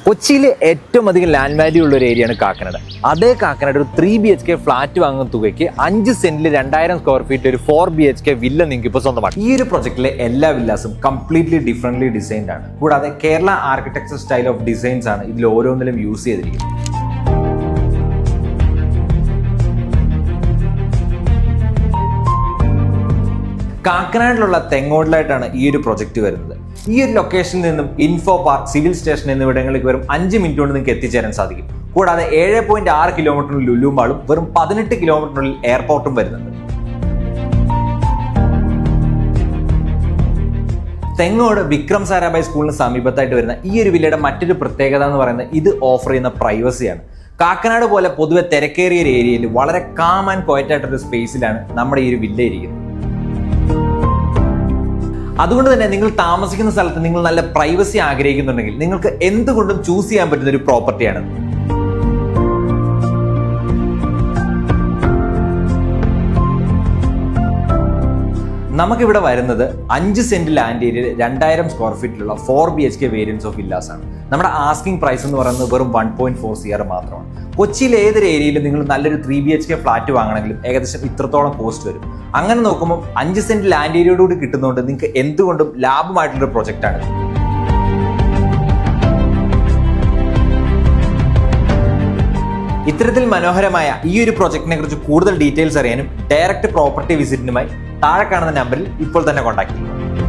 കൊച്ചിയിലെ ഏറ്റവും അധികം ലാൻഡ് വാല്യൂ ഉള്ള ഒരു ഏരിയയാണ് കാക്കനാട്. അതേ കാക്കനാട് ഒരു 3 BHK ഫ്ലാറ്റ് വാങ്ങുന്ന തുകയ്ക്ക് 5 സെന്റിൽ 2000 സ്ക്വയർ ഫീറ്റ് ഒരു 4 BHK വില്ല നിങ്ങൾക്ക് ഇപ്പോൾ സ്വന്തമാണ്. ഈ ഒരു പ്രൊജക്റ്റിലെ എല്ലാ വില്ലാസും കംപ്ലീറ്റ്ലി ഡിഫറെന്റ്ലി ഡിസൈൻഡ് ആണ്. കൂടാതെ Kerala architecture style of designs ആണ് ഇതിൽ ഓരോന്നിലും യൂസ് ചെയ്തിരിക്കുന്നത്. കാക്കനാടിലുള്ള തെങ്ങോടിലായിട്ടാണ് ഈ ഒരു പ്രൊജക്ട് വരുന്നത്. ഈ ഒരു ലൊക്കേഷനിൽ നിന്നും ഇൻഫോ പാർക്ക്, സിവിൽ സ്റ്റേഷൻ എന്നിവിടങ്ങളിലേക്ക് വെറും 5 മിനിറ്റ് കൊണ്ട് നിങ്ങൾക്ക് എത്തിച്ചേരാൻ സാധിക്കും. കൂടാതെ 7.6 കിലോമീറ്ററിനുള്ളിൽ ലുലു മാളും വെറും 18 കിലോമീറ്ററിനുള്ളിൽ എയർപോർട്ടും വരുന്നുണ്ട്. തെങ്ങോട് വിക്രം സാരാഭായ് സ്കൂളിന് സമീപത്തായിട്ട് വരുന്ന ഈ ഒരു വില്ലയുടെ മറ്റൊരു പ്രത്യേകത എന്ന് പറയുന്നത് ഇത് ഓഫർ ചെയ്യുന്ന പ്രൈവസിയാണ്. കാക്കനാട് പോലെ പൊതുവെ തിരക്കേറിയ ഒരു ഏരിയയിൽ വളരെ കാം ആൻഡ് ക്വയറ്റ് ആയിട്ടൊരു സ്പേസിലാണ് നമ്മുടെ ഈ ഒരു വില്ല ഇരിക്കുന്നത്. അതുകൊണ്ട് തന്നെ നിങ്ങൾ താമസിക്കുന്ന സ്ഥലത്ത് നിങ്ങൾ നല്ല പ്രൈവസി ആഗ്രഹിക്കുന്നുണ്ടെങ്കിൽ നിങ്ങൾക്ക് എന്തുകൊണ്ടും ചൂസ് ചെയ്യാൻ പറ്റുന്ന ഒരു പ്രോപ്പർട്ടിയാണ്. നമുക്കിവിടെ വരുന്നത് 5 സെന്റ് ലാൻഡ് ഏരിയയിൽ 2000 സ്ക്വയർ ഫീറ്റിലുള്ള 4 BHK വേരിയൻസ് ഓഫ് വില്ലാസ് ആണ്. നമ്മുടെ ആസ്കിംഗ് പ്രൈസ് എന്ന് പറയുന്നത് വെറും 1.4 CR മാത്രമാണ്. കൊച്ചിയിലെ ഏതൊരു ഏരിയയിലും നിങ്ങൾ നല്ലൊരു 3 BHK ഫ്ലാറ്റ് വാങ്ങണമെങ്കിലും ഏകദേശം ഇത്രത്തോളം കോസ്റ്റ് വരും. അങ്ങനെ നോക്കുമ്പോൾ 5 സെന്റ് ലാൻഡ് ഏരിയയോടുകൂടി കിട്ടുന്നതുകൊണ്ട് നിങ്ങൾക്ക് എന്തുകൊണ്ടും ലാഭമായിട്ടുള്ളൊരു പ്രൊജക്റ്റാണ്. ഇത്തരത്തിൽ മനോഹരമായ ഈ ഒരു പ്രൊജക്റ്റിനെ കുറിച്ച് കൂടുതൽ ഡീറ്റെയിൽസ് അറിയാനും ഡയറക്റ്റ് പ്രോപ്പർട്ടി വിസിറ്റിനുമായി താഴെ കാണുന്ന നമ്പറിൽ ഇപ്പോൾ തന്നെ കോൺടാക്ട് ചെയ്യുക.